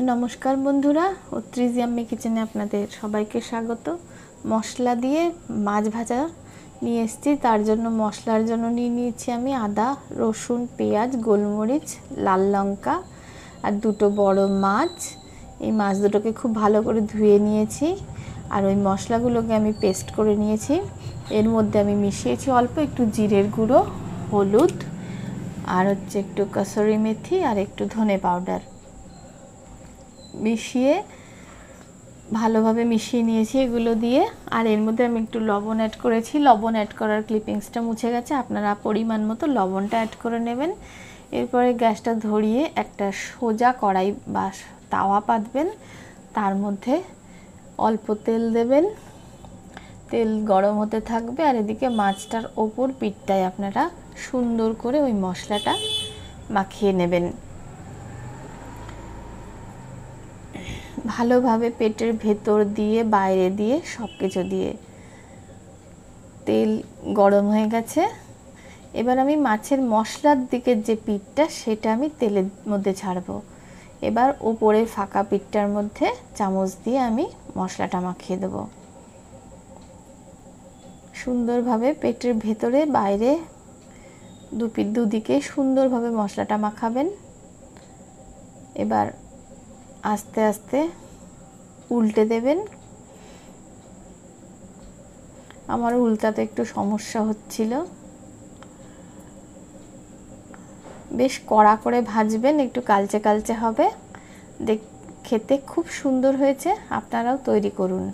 নমস্কার বন্ধুরা, অত্রিজ ইয়াম্মি কিচেনে আপনাদের সবাইকে স্বাগত। মশলা দিয়ে মাছ ভাজা নিয়ে এসেছি। তার জন্য মশলার জন্য নিয়েছি আমি আদা, রসুন, পেঁয়াজ, গোলমরিচ, লাল লঙ্কা আর দুটো বড় মাছ। এই মাছ দুটোকে খুব ভালো করে ধুয়ে নিয়েছি আর ওই মশলাগুলোকে আমি পেস্ট করে নিয়েছি। এর মধ্যে আমি মিশিয়েছি অল্প একটু জিরের গুঁড়ো, হলুদ আর একটু কসুরি মেথি আর একটু ধনে পাউডার মিশিয়ে ভালোভাবে মিশিয়ে নিয়েছি এগুলো দিয়ে। আর এর মধ্যে আমি একটু লবণ অ্যাড করেছি। লবণ অ্যাড করার ক্লিপিংসটা মুছে গেছে, আপনারা পরিমাণ মতো লবণটা অ্যাড করে নেবেন। এরপরে গ্যাসটা ধরিয়ে একটা সোজা কড়াই বা তাওয়া পাতবেন, তার মধ্যে অল্প তেল দেবেন। তেল গরম হতে থাকবে আর এদিকে মাছটার ওপর পিঠটায় আপনারা সুন্দর করে ওই মশলাটা মাখিয়ে নেবেন। ভালোভাবে পেটের ভেতর দিয়ে বাইরে দিয়ে সব কিছু দিয়ে তেল গরম হয়ে গেছে। এবার আমি মাছের মশলার দিকের যে পিঠটা সেটা আমি তেলের মধ্যে ছাড়বো। এবার ওপরের ফাঁকা পিঠটার মধ্যে চামচ দিয়ে আমি মশলাটা মাখিয়ে দেব। সুন্দরভাবে পেটের ভেতরে বাইরে দুদিকে সুন্দরভাবে মশলাটা মাখাবেন। এবার আস্তে আস্তে উল্টে দেবেন। আমার উল্টাতে একটু সমস্যা হচ্ছিল। বেশ কড়া করে ভাজবেন, একটু কালচে কালচে হবে। খেতে খুব সুন্দর হয়েছে, আপনারাও তৈরি করুন।